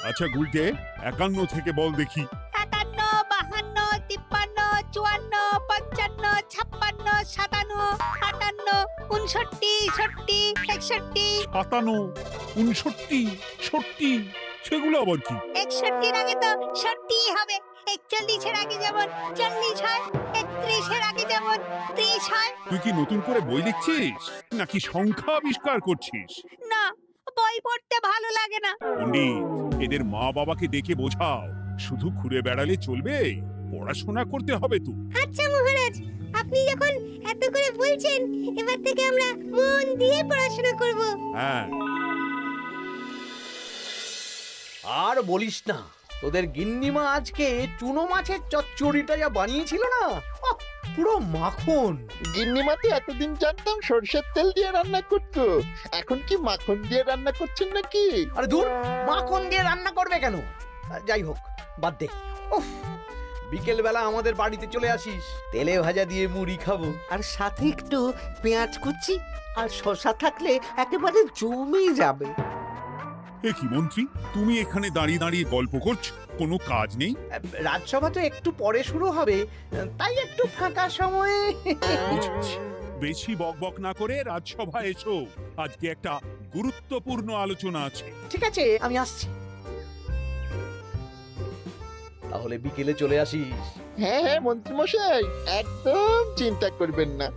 আচ্ছা গুলটে, 51 থেকে বল দেখি। 51, 52, 53, 54, 55, 56, 57, 58, 59, 60, 61। 57, 59, 60, সেগুলো আবার কি? 61 আগে তো 60 হবে। 41 এর আগে যেমন 40 হয়, 31 এর আগে যেমন 30 হয়। তুই কি নতুন করে বই লিখছিস নাকি সংখ্যা আবিষ্কার করছিস? না, বই পড়তে ভালো লাগে না। পণ্ডিত, এদের মা বাবাকে ডেকে বোঝাও, শুধু ঘুরে বেড়ালে চলবে, পড়াশোনা করতে হবে তো। আচ্ছা মহারাজ, আপনি যখন এত করে বলছেন, এবার থেকে আমরা মন দিয়ে পড়াশোনা করব। হ্যাঁ, আর বলিস না, তোদের গিন্নিমা আজকে চুনো মাছের চচ্চড়িটা যা বানিয়েছিল না, আহ, পুরো মাখন। গিন্নিমাতে এতদিন জানতাম সরষের তেল দিয়ে রান্না করতো, এখন কি মাখন দিয়ে রান্না করছেন নাকি? আরে দূর, মাখন দিয়ে রান্না করবে কেন? যাই হোক, বাদ দে। উফ, বিকেল বেলা আমাদের বাড়িতে চলে আসিস, তেলে ভাজা দিয়ে মুড়ি খাবো। আর সাথে একটু পেঁয়াজ কুচি আর শসা থাকলে একেবারে জমে যাবে। এ কি মন্ত্রী, তুমি এখানে দাঁড়িয়ে দাঁড়িয়ে গল্প করছো, কোনো কাজ নেই? রাজসভা তো একটু পরে শুরু হবে, তাই একটু ফাঁকা সময়ে। বুঝেছি। বেশি বকবক না করে রাজসভায় এসো, আজকে একটা গুরুত্বপূর্ণ আলোচনা আছে। ঠিক আছে, আমি আসছি। তাহলে বিকেলে চলে আসিস। হ্যাঁ হ্যাঁ মন্ত্রী মশাই, একদম চিন্তা করবেন না।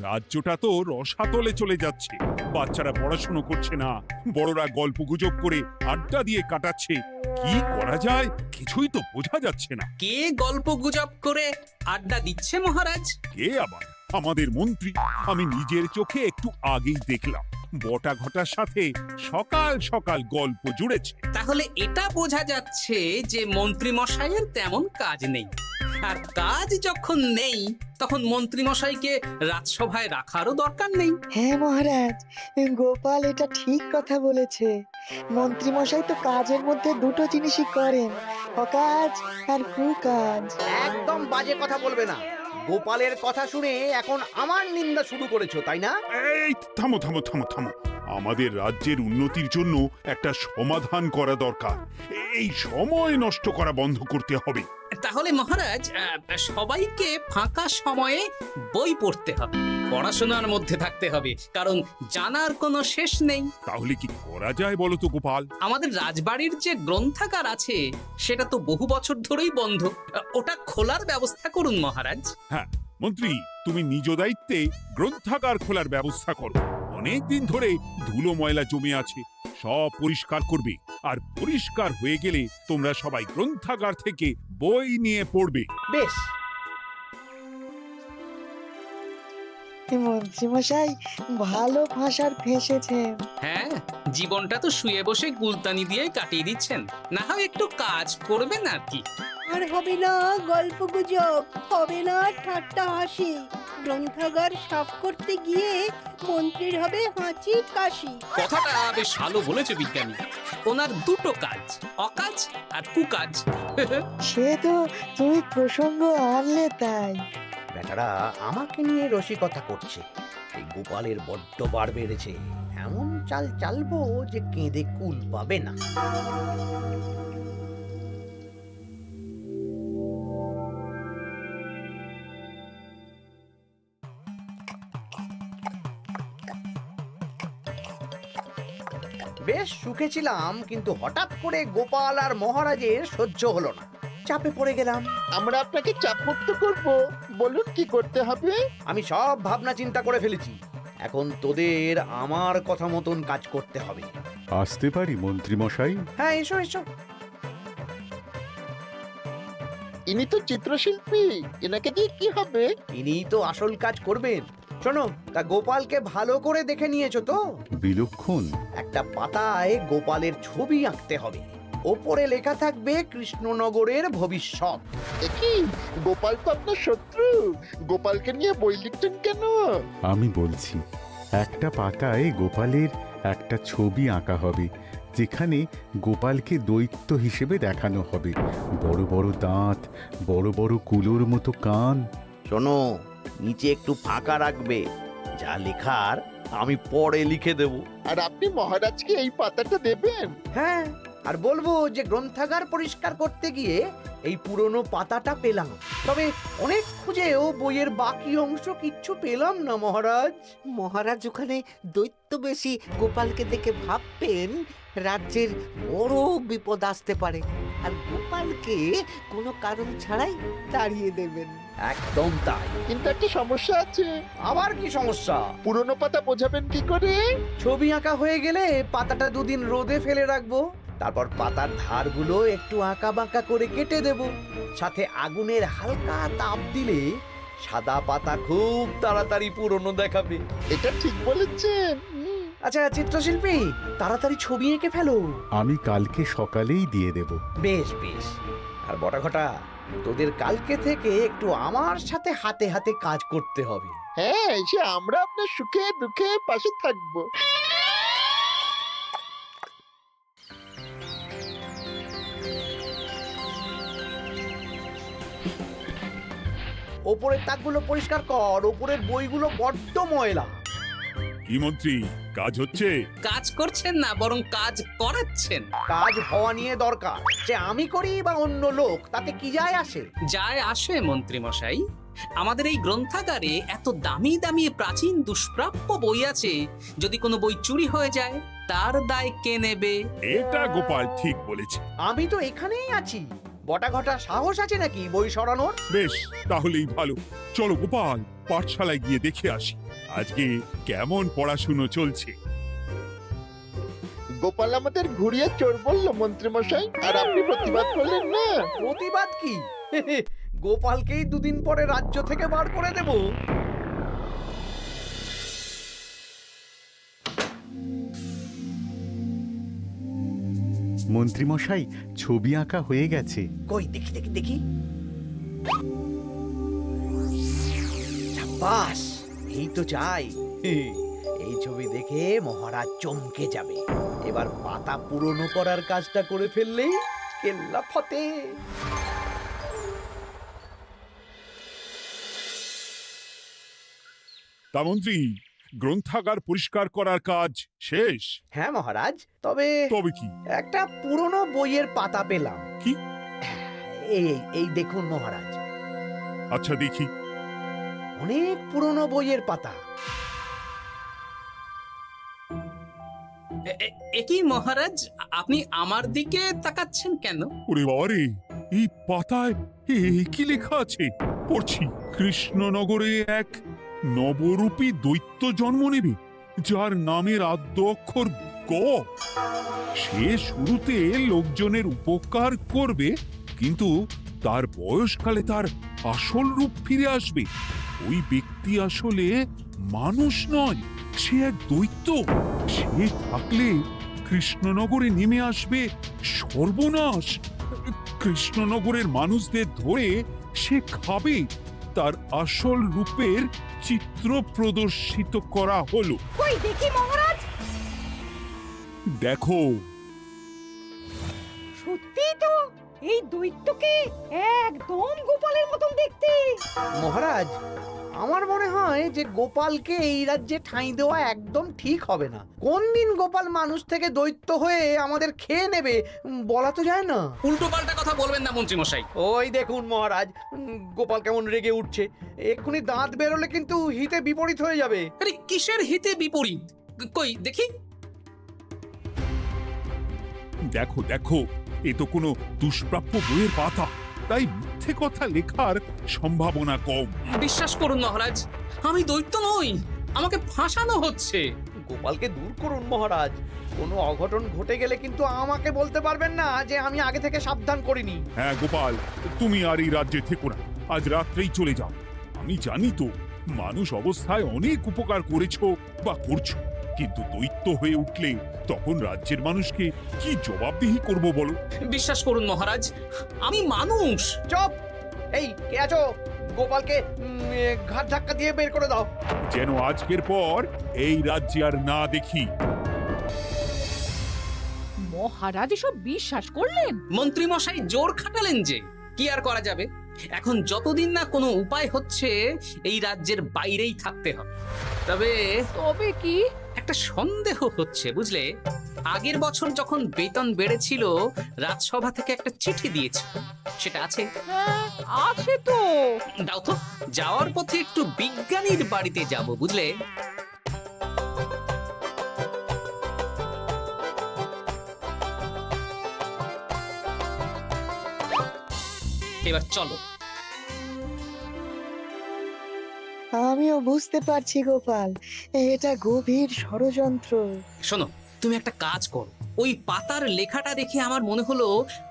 রাজ্যটা তো রসাতলে চলে যাচ্ছে, বাচ্চারা পড়াশুনো করছে না, বড়রা গল্প গুজব করে আড্ডা দিয়ে কাটাচ্ছে। কি করা যায় কিছুই তো বোঝা যাচ্ছে না। কে গল্প গুজব করে আড্ডা দিচ্ছে মহারাজ? কে আবার? আমাদের মন্ত্রী। আমি নিজের চোখে একটু আগেই দেখলাম, বটা ঘটার সাথে সকাল সকাল গল্প জুড়েছে। তাহলে এটা বোঝা যাচ্ছে যে মন্ত্রী মশাইয়ের তেমন কাজ নেই, আর কাজ যখন নেই তখন মন্ত্রী মশাইকে রাজসভায় রাখারও দরকার নেই। হ্যাঁ মহারাজ, গোপাল এটা ঠিক কথা বলেছে। মন্ত্রী মশাই তো কাজের মধ্যে দুটো জিনিসই করেন, অকাজ আর কুকাজ। একদম বাজে কথা বলবে না। গোপালের কথা শুনে এখন আমার নিন্দা শুরু করেছো, তাই না? এই থামো থামো থামো থামো, আমাদের রাজ্যের উন্নতির জন্য একটা সমাধান করা দরকার। এই সময় নষ্ট করা বন্ধ করতে হবে। তাহলে মহারাজ, সবাইকে ফাঁকা সময়ে বই পড়তে হবে, পড়াশোনার মধ্যে থাকতে হবে, কারণ জানার কোনো শেষ নেই। তাহলে কি করা যায় বলো তো গোপাল? আমাদের রাজবাড়ির যে গ্রন্থাগার আছে সেটা তো বহু বছর ধরেই বন্ধ, ওটা খোলার ব্যবস্থা করুন মহারাজ। হ্যাঁ মন্ত্রী, তুমি নিজ দায়িত্বে গ্রন্থাগার খোলার ব্যবস্থা করো। অনেক দিন ধরে ধুলো ময়লা জমে আছে, সব পরিষ্কার করবে, আর পরিষ্কার হয়ে গেলে তোমরা সবাই গ্রন্থাগার থেকে বই নিয়ে পড়বে। বেশ। মন্ত্রী মশাই ভালো ভাষার ফেঁসেছেন। হ্যাঁ, জীবনটা তো শুয়ে বসে গুলতানি দিয়ে কাটিয়ে দিচ্ছেন, না হয় একটু কাজ করবেন আর কি। আর হবে না গল্প গুজব, হবে না ঠাট্টা হাসি। গ্রন্থাগার সাফ করতে গিয়ে মন্ত্রীর হবে হাঁচি কাশি। কথাটা বেশ ভালো বলেছে বিজ্ঞানী। ওনার দুটো কাজ, অকাজ আর কুকাজ। সে তো তুমি প্রসঙ্গ আনলে তাই। বেটারা আমাকে নিয়ে রসিকতা করছে। এই গোপালের বড্ড বার বেড়েছে, এমন চাল চালবো যে কেঁদে কুল পাবে না। বেশ সুখে ছিলাম, কিন্তু হঠাৎ করে গোপাল আর মহারাজের সহ্য হলো না, চাপে পড়ে গেলাম। আমরা আপনাকে চাপমুক্ত করব, বলুন কি করতে হবে? আমি সব ভাবনা চিন্তা করে ফেলেছি, এখন তোদের আমার কথা মতন কাজ করতে হবে। আসতে পারি মন্ত্রী মশাই? হ্যাঁ, এসো এসো। ইনি তো চিত্রশিল্পী, এনাকে দিয়ে কি হবে? ইনিই তো আসল কাজ করবেন। শোনো, তা গোপালকে ভালো করে দেখে নিয়েছো তো? বিলক্ষণ। একটা পাতায় গোপালের ছবি আঁকতে হবে, ওপরে লেখা থাকবে কৃষ্ণনগরের ভবিষ্যৎ। কি গোপাল তো আপনার শত্রু, গোপালকে নিয়ে বই লিখতেন কেন? আমি বলছি, একটা পাতায় গোপালের একটা ছবি আঁকা হবে, যেখানে গোপালকে দৈত্য হিসেবে দেখানো হবে। বড় বড় দাঁত, বড় বড় কুলোর মতো কান। শোনো, নিচে একটু ফাঁকা রাখবে, যা লেখার আমি পরে লিখে দেব। আর আপনি মহারাজকে এই পাতাটা দেবেন? হ্যাঁ, আর বলবো যে গ্রন্থাগার পরিষ্কার করতে গিয়ে এই পুরনো পাতাটা পেলাম, তবে অনেক খুঁজেও বইয়ের বাকি অংশ কিচ্ছু পেলাম না মহারাজ। মহারাজ ওখানে দৈত্য বেশি গোপালকে দেখে ভাববেন রাজ্যের বড় বিপদ আসতে পারে, আর গোপালকে কোনো কারণ ছাড়াই তাড়িয়ে দেবেন। একদম তাই। কিন্তু একটা সমস্যা আছে। আবার কি সমস্যা? পুরনো পাতা বোঝাবেন কি করে? ছবি আঁকা হয়ে গেলে পাতাটা দুদিন রোদে ফেলে রাখবো, তারপর পাতার ধারগুলো একটু আঁকা বাঁকা করে কেটে দেব, সাথে আগুনের হালকা তাপ দিলে সাদা পাতা খুব তাড়াতাড়ি পুরনো দেখাবে। এটা ঠিক বলেছেন। আচ্ছা চিত্রশিল্পী, তাড়াতাড়ি ছবি এঁকে ফেলো। আমি কালকে সকালেই দিয়ে দেব। বেশ বেশ। আর বটা ঘটা, তোদের কালকে থেকে একটু আমার সাথে হাতে হাতে কাজ করতে হবে। হ্যাঁ, সে আমরা আপনার সুখে দুঃখে পাশে থাকবো। ওপরের তাকগুলো পরিষ্কার কর, ওপরের বইগুলো বড্ড ময়লা। কি মন্ত্রী, কাজ হচ্ছে? কাজ করছেন না, বরং কাজ করাচ্ছেন। কাজ হওয়া নিয়ে দরকার, সে আমি করি বা অন্য লোক, তাতে কি যায় আসে? যায় আসে মন্ত্রী মশাই। আমাদের এই গ্রন্থাগারে এত দামি দামি প্রাচীন দুষ্প্রাপ্য বই আছে, যদি কোনো বই চুরি হয়ে যায় তার দায় কে নেবে? এটা গোপাল ঠিক বলেছে। আমি তো এখানেই আছি, বটা ঘটা সাহস আছে নাকি বই সরানোর? বেশ, তাহলেই ভালো। চলো গোপাল, পাঠশালায় গিয়ে দেখে আসি আজকে কেমন পড়াশুনো চলছে। গোপাল আমাদের ঘুরিয়ে চোর বললো মন্ত্রী মশাই, আর আপনি প্রতিবাদ করলেন না। প্রতিবাদ কি? গোপালকেই দুদিন পরে রাজ্য থেকে বার করে দেব। মন্ত্রীমশাই, ছবি আঁকা হয়ে গেছে। কই দেখি দেখি দেখি। সাব্বাস, এই তো চাই। এই ছবি দেখে মহারাজ চমকে যাবে। এবার পাতা পুরনো করার কাজটা করে ফেললেই কেল্লা ফতে। তা মন্ত্রী, গ্রন্থাগার পরিষ্কার করার কাজ শেষ? হ্যাঁ মহারাজ, তবে তবে কি? একটা পুরনো বইয়ের পাতা পেলাম। কি? এই এই এই দেখুন মহারাজ, আচ্ছা দেখি। অনেক পুরনো বইয়ের পাতা। একই মহারাজ, আপনি আমার দিকে তাকাচ্ছেন কেন? ওরে বাবারে, এই পাতায় কি লেখা আছে? পড়ছি, কৃষ্ণনগরে এক নবরূপী দৈত্য জন্ম নেবে, যার নামের আদ্য অক্ষর গ। সে শুরুতে লোকজনের উপকার করবে, কিন্তু তার বয়সকালে তার আসল রূপ ফিরে আসবে। ওই ব্যক্তি আসলে মানুষ নয়, সে এক দৈত্য। সে থাকলে কৃষ্ণনগরে নেমে আসবে সর্বনাশ। কৃষ্ণনগরের মানুষদের ধরে সে খাবে। তার আসল রূপের চিত্র প্রদর্শিত করা হলো। কই দেখি মহারাজ। দেখো, সত্যি তো, এই দৈত্যকে একদম গোপালের মতন দেখতে। মহারাজ, আমার মনে হয় যে গোপালকে এই রাজ্যে ঠাঁই দেওয়া একদম ঠিক হবে না। কোন দিন গোপাল মানুষ থেকে দৈত্য হয়ে আমাদের খেয়ে নেবে বলা তো যায় না। উল্টো পাল্টা কথা বলবেন না মন্ত্রী মশাই। ওই দেখুন মহারাজ, গোপাল কেমন রেগে উঠছে। এক্ষুনি দাঁত বেরোলে কিন্তু হিতে বিপরীত হয়ে যাবে। আরে কিসের হিতে বিপরীত? কই দেখি। দেখো দেখো, এ তো কোনো দুষ্প্রাপ্য বইয়ের পাতা, তাই মিথ্যে কথা লেখার সম্ভাবনা কম। বিশ্বাস করুন মহারাজ, আমি দৈত্য নই, আমাকে ফাঁসানো হচ্ছে। গোপালকে দূর করুন মহারাজ। কোনো অঘটন ঘটে গেলে কিন্তু আমাকে বলতে পারবেন না যে আমি আগে থেকে সাবধান করিনি। হ্যাঁ গোপাল, তুমি আর এই রাজ্যে থেকো না, আজ রাত্রেই চলে যাও। আমি জানি তো মানুষ অবস্থায় অনেক উপকার করেছো বা করছো, কিন্তু দৈত্য হয়ে উঠলে তখন রাজ্যের মানুষকে কি জবাবদিহি করব বলো? বিশ্বাস করুন মহারাজ, আমি মানুষ। চুপ! এই কে আছো? গোপালকে ঘাট ধাক্কা দিয়ে বের করে দাও। যেন আজকের পর এই রাজ্যে আর না দেখি। মহারাজ এসব বিশ্বাস করলেন? মন্ত্রী মশাই জোর খাটালেন যে, কি আর করা যাবে। এখন যতদিন না কোনো উপায় হচ্ছে এই রাজ্যের বাইরেই থাকতে হবে। তবে তবে কি? একটা সন্দেহ হচ্ছে বুঝলে, আগের বছর যখন বেতন বেড়েছিল রাজসভা থেকে একটা চিঠি দিয়েছে, সেটা আছে? হ্যাঁ, আছে তো। দাও তো, যাওয়ার পথে একটু বিজ্ঞানীর বাড়িতে যাব বুঝলে। এবার চলো। আমিও বুঝতে পারছি গোপাল, এটা গভীর ষড়যন্ত্র। শোনো, তুমি একটা কাজ করো, ওই পাতার লেখাটা দেখে আমার মনে হলো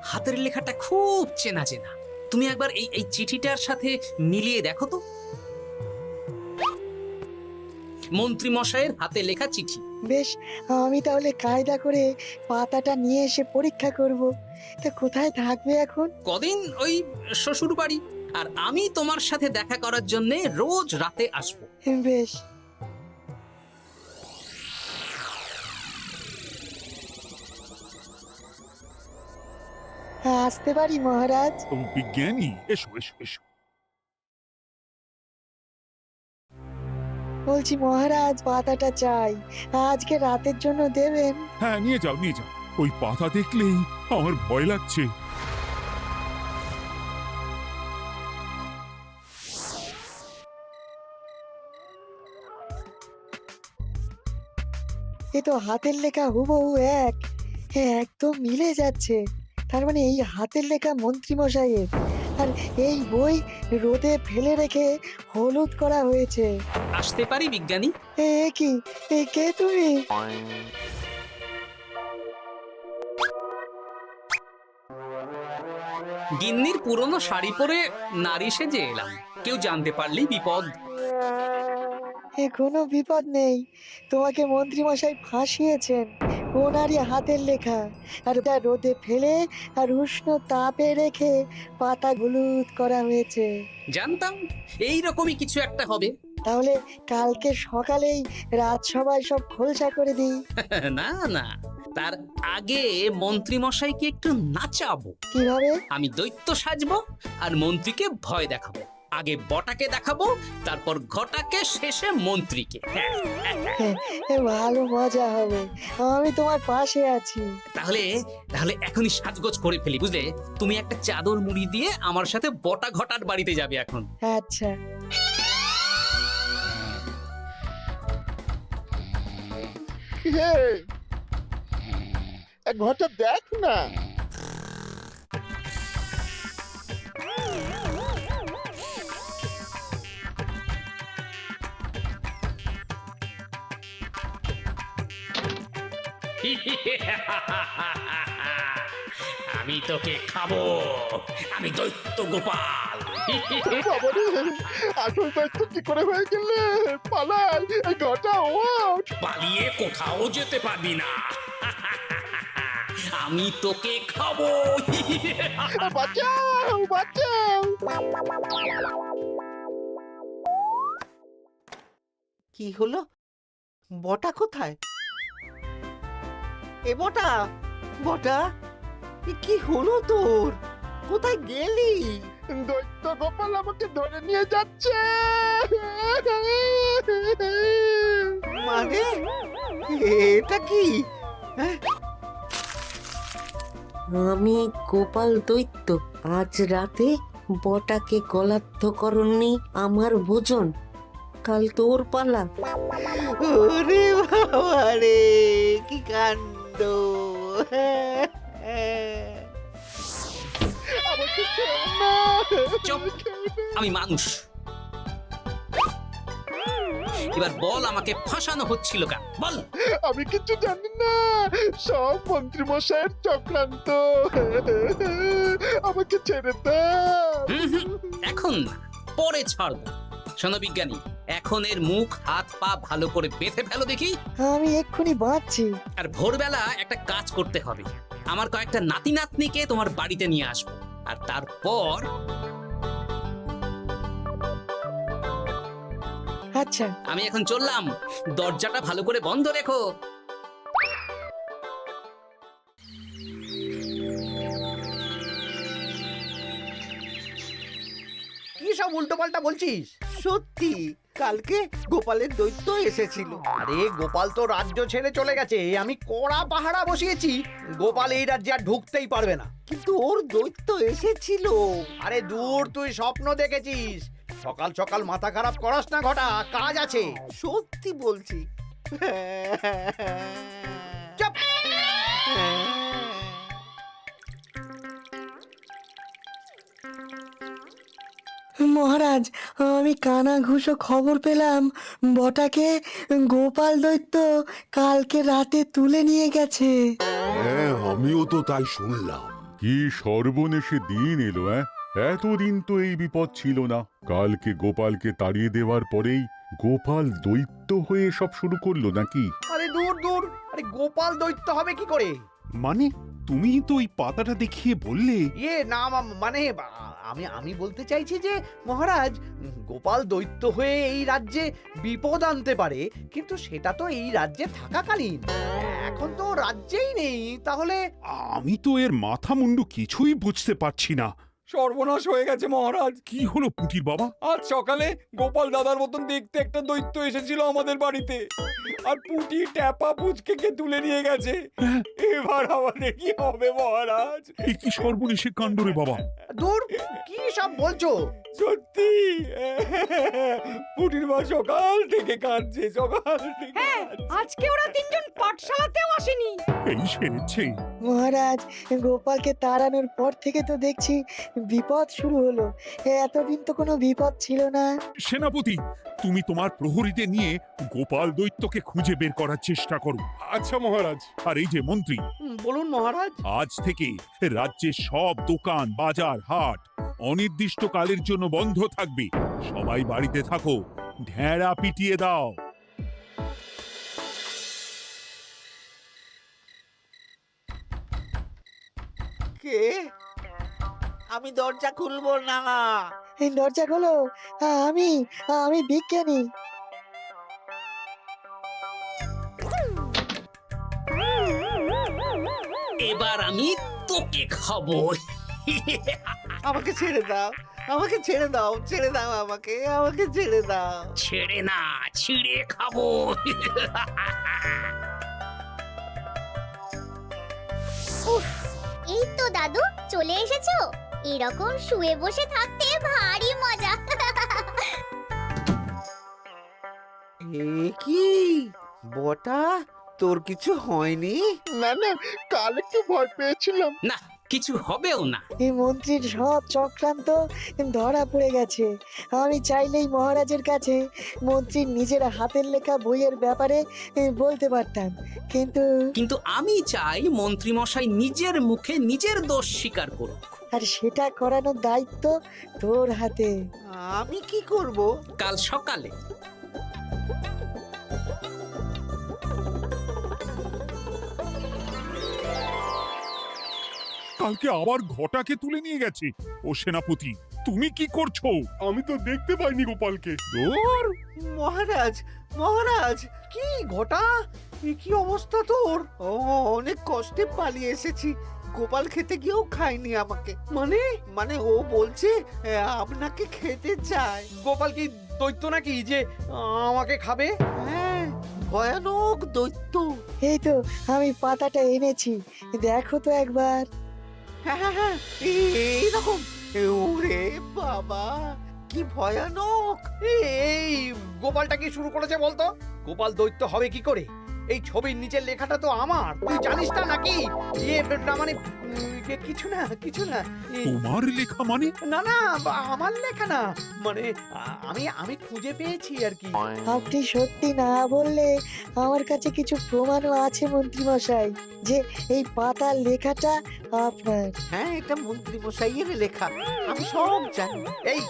হাতের লেখাটা খুব চেনা চেনা। তুমি একবার এই চিঠিটার সাথে মিলিয়ে দেখো তো। মন্ত্রী মশাইয়ের হাতে লেখা চিঠি। বেশ, আমি তাহলে কায়দা করে পাতাটা নিয়ে এসে পরীক্ষা করব। তা কোথায় থাকবে এখন? কদিন ওই শ্বশুর বাড়ি, আর আমি তোমার সাথে দেখা করার জন্য রোজ রাতে আসবো। বেশ। আসতে পারি মহারাজ? ও বিজ্ঞানী, এসো এসো এসো। বলছি মহারাজ, পাতাটা চাই, আজকে রাতের জন্য দেবেন? হ্যাঁ, নিয়ে যাও নিয়ে যাও। ওই পাতা দেখলেই আমার ভয় লাগছে। এ তো হাতের লেখা হুবহু এক। একদম মিলে যাচ্ছে। তার মানে এই হাতের লেখা মন্ত্রী মশাইয়ের, আর এই বই রোদে ফেলে রেখে হলুদ করা হয়েছে। আসতে পারি বিজ্ঞানী? এ কি, এ কে তুমি? গিন্নির পুরনো শাড়ি পরে নারী সেজে এলাম, কেউ জানতে পারলেই বিপদ। এ কোনো বিপদ নেই, তোমাকে মন্ত্রী মশাই ফাঁসিয়েছেন। ওনারই হাতের লেখা, আর ওটা রোদে ফেলে আর উষ্ণ তাপে রেখে পাতা হলুদ করা হয়েছে। জানতাম এইরকমই কিছু একটা হবে। তাহলে কালকে সকালেই রাজসভায় সব খোলসা করে দিই। না না, তার আগে মন্ত্রী মশাইকে একটু নাচাবো। কিভাবে? আমি দৈত্য সাজবো আর মন্ত্রীকে ভয় দেখাবো। আগে বটাকে দেখাবো, তারপর ঘটাকে, শেষে মন্ত্রীকে। ভালো মজা হবে, আমি তোমার পাশে আছি। তাহলে তাহলে এখনই সাজগোজ করে ফেলি বুঝলে। তুমি একটা চাদর মুড়ি দিয়ে আমার সাথে বটা ঘটার বাড়িতে যাবে এখন। আচ্ছা। হে, এক ঘটা দেখ না। আমি তোকে খাবো, আমি দৈত্য গোপাল। বাবারে, আসল দায়িত্ব কি করে হয়ে গেলে? পালাই, এই ঘটা ওঠ। পালিয়ে কোথাও যেতে পারবি না। আমি তোকে খাবো। বাঁচাও বাঁচাও। কি হলো? বটা কোথায়? এ বটা, বটা, এ কি হলো তোর? কোথায় গেলি? দৈত্য গোপাল আমাকে ধরে নিয়ে যাচ্ছে। মানে এটা কি? আমি গোপাল দৈত্য, আজ রাতে বটাকে গলাদ্ধকরণই আমার ভোজন। কাল তোর পালা। ওরে বাবা রে, কি কাণ্ড! আমাকে খেও না। চুপ, আমি মানুষ। এবার বল, আমাকে ফাঁসানো হচ্ছিল কেন? বল। আমি কিছু জানি না, সব মন্ত্রী মশাইয়ের চক্রান্ত। আমাকে ছেড়ে দাও। এখন না, পরে ছাড়বো। শোনো বিজ্ঞানী, এখন এর মুখ হাত পা ভালো করে বেঁধে ফেলো দেখি। আমি এক্ষুনি বাঁচছি। আর ভোরবেলা একটা কাজ করতে হবে, আমার কয়েকটা নাতি নাতনিকে তোমার বাড়িতে নিয়ে আসবো, আর তারপর। আচ্ছা। আমি এখন চললাম, দরজাটা ভালো করে বন্ধ রেখো। সব উল্টোপাল্টা বলছিস? সত্যি কালকে গোপালের দৈত্য এসেছিল। আরে গোপাল তো রাজ্য ছেড়ে চলে গেছে, আমি কড়া পাহারা বসিয়েছি। গোপাল এই রাজ্যে আর ঢুকতেই পারবে না। কিন্তু ওর দৈত্য এসেছিল। আরে দূর, তুই স্বপ্ন দেখেছিস। সকাল সকাল মাথা খারাপ করাস না ঘটা, কাজ আছে। সত্যি বলছি। চুপ! মহারাজ, আমি কানা ঘুষো খবর পেলাম বটাকে গোপাল দৈত্য কালকে রাতে তুলে নিয়ে গেছে। হ্যাঁ, আমিও তো তাই শুনলাম। কি সর্বনেশে দিন এলো! এতদিন তো এই বিপদ ছিল না। কালকে গোপালকে তাড়িয়ে দেওয়ার পরেই গোপাল দৈত্য হয়ে সব শুরু করলো নাকি? আরে দূর দূর, আরে গোপাল দৈত্য হবে কি করে? মানে তুমি তো ওই পাতাটা দেখিয়ে বললে। না মানে আমি বলতে চাইছি যে মহারাজ, গোপাল দৈত্য হয়ে এই রাজ্যে বিপদ আনতে পারে, কিন্তু সেটা তো এই রাজ্যে থাকাকালীন। এখন তো রাজ্যেই নেই, তাহলে আমি তো এর মাথা মুন্ডু কিছুই বুঝতে পারছি না। সর্বনাশ হয়ে গেছে মহারাজ। কি হলো পুটির বাবা? আজ সকালে গোপাল দাদার মতন দেখতে একটা দৈত্য এসেছিল আমাদের বাড়িতে, আর পুটি ট্যাপা পুচকে তুলে নিয়ে গেছে। এবার আমাদের কি হবে মহারাজ? এ কি সর্বনেশে কাণ্ড রে বাবা! দূর, কি সব বলছো? সত্যি পুটির মা সকাল থেকে কাঁদছে, সকাল থেকে। আজকে ওরা তিনজন পাঠশালাতেও আসেনি। এই সেরেছে। মহারাজ, গোপালকে তাড়ানোর পর থেকে তো দেখছি বিপদ শুরু হলো। এতদিন তো কোনো বিপদ ছিল না। সেনাপতি, তুমি তোমার প্রহরীদের নিয়ে গোপাল দৈত্যকে খুঁজে বের করার চেষ্টা করো। আচ্ছা মহারাজ। আর এই যে মন্ত্রী, বলুন মহারাজ। আজ থেকে রাজ্যের সব দোকান, বাজার, হাট অনির্দিষ্টকালের জন্য বন্ধ থাকবে। সবাই বাড়িতে থাকো, ঢেঁড়া পিটিয়ে দাও। কে? আমি দরজা খুলবো না। এই দরজা খোলো, আমি আমি বিজ্ঞানী। এবার আমি তোকে খাবো। আমাকে ছেড়ে দাও, আমাকে ছেড়ে দাও, ছেড়ে দাও, আমাকে আমাকে ছেড়ে দাও। ছেড়ে না, ছিঁড়ে খাবো। এই তো দাদু চলে এসেছো। এরকম শুয়ে বসে থাকতে ভারী মজা। এ কি বটা, তোর কিছু হয়নি? না না, কাল একটু ভয় পেয়েছিলাম। না, কিছু হবেও না। এই মন্ত্রীর সব চক্রান্ত ধরা পড়ে গেছে। আমি চাইলেই মহারাজের কাছে মন্ত্রীর নিজের হাতের লেখা বইয়ের ব্যাপারে বলতে পারতাম, কিন্তু কিন্তু আমি চাই মন্ত্রী মশাই নিজের মুখে নিজের দোষ স্বীকার করুক। আর সেটা করানোর দায়িত্ব তোর হাতে। আমি কি করব? কাল সকালে কালকে আবার ঘটাকে তুলে নিয়ে গেছে। ও সেনাপতি, তুমি কি করছো? আমি তো দেখতে পাইনি গোপালকে। দূর! মহারাজ, মহারাজ, কি ঘটা, কি অবস্থা তোর? ও অনেক কষ্টে পালিয়ে এসেছি। গোপাল খেতে গিয়েও খায়নি আমাকে। মানে মানে ও বলছে আপনাকে খেতে চায়। গোপাল কি দৈত্য নাকি যে আমাকে খাবে? হ্যাঁ, ভয়ানক দৈত্য। এই তো আমি পাতাটা এনেছি, দেখো তো একবার। হ্যাঁ হ্যাঁ হ্যাঁ, এইরকম। ওরে বাবা, কি ভয়ানক! এই গোপালটা কি শুরু করেছে বলতো? গোপাল দৈত্য হবে কি করে? এই ছবির নিচের লেখাটা তো আমার, তুই জানিস না নাকি? না মানে কিছু না, কিছু না। তোমার লেখা মানে? না না, আমার লেখা না, মানে আমি খুঁজে পেয়েছি আর কি। আপনি সত্যি না বললে আমার কাছে কিছু প্রমাণও আছে মন্ত্রী মশাই, যে এই পাতার লেখাটা আপনার। হ্যাঁ, এটা মন্ত্রী মশাইয়ের লেখা, আমি সব জানি। এই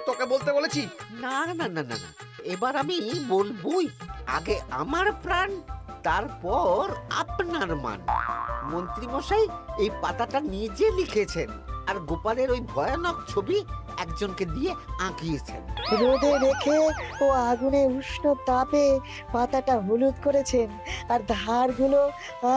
তোকে বলতে বলেছি। না না না না না, এবার আমি বলবই। আগে আমার প্রাণ, তারপর আপনার মান। মন্ত্রী মশাই এই পাতাটা নিজে লিখেছেন, আর গোপালের ওই ভয়ানক ছবি একজনকে দিয়ে আঁকিয়েছেন। রোদে রেখে ও আগুনে উষ্ণ তাপে পাতাটা হলুদ করেছেন আর ধারগুলো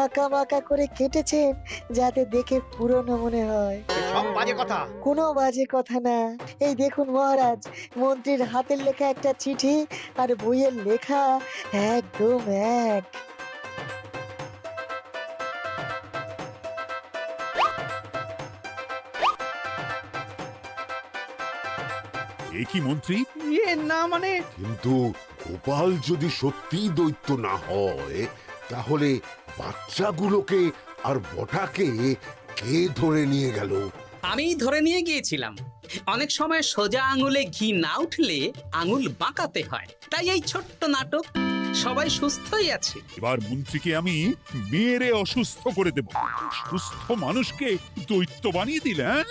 আঁকা বাঁকা করে কেটেছেন যাতে দেখে পুরনো মনে হয়। সব বাজে কথা। কোনো বাজে কথা না। এই দেখুন মহারাজ, মন্ত্রীর হাতের লেখা একটা চিঠি আর বইয়ের লেখা একদম এক। এ কি মন্ত্রী? ইয়ে না মানে কিন্তু গোপাল যদি সত্যিই দৈত্য না হয় তাহলে বাচ্চাগুলোকে আর বটাকে কে ধরে নিয়ে গেল? আমি ধরে নিয়ে গিয়েছিলাম। অনেক সময় সোজা আঙুলে ঘি না উঠলে আঙুল বাঁকাতে হয়, তাই এই ছোট্ট নাটক। সবাই সুস্থই আছে। এবার মন্ত্রীকে আমি মেরে অসুস্থ করে দেব। সুস্থ মানুষকে দৈত্য বানিয়ে দিলে, হ্যাঁ?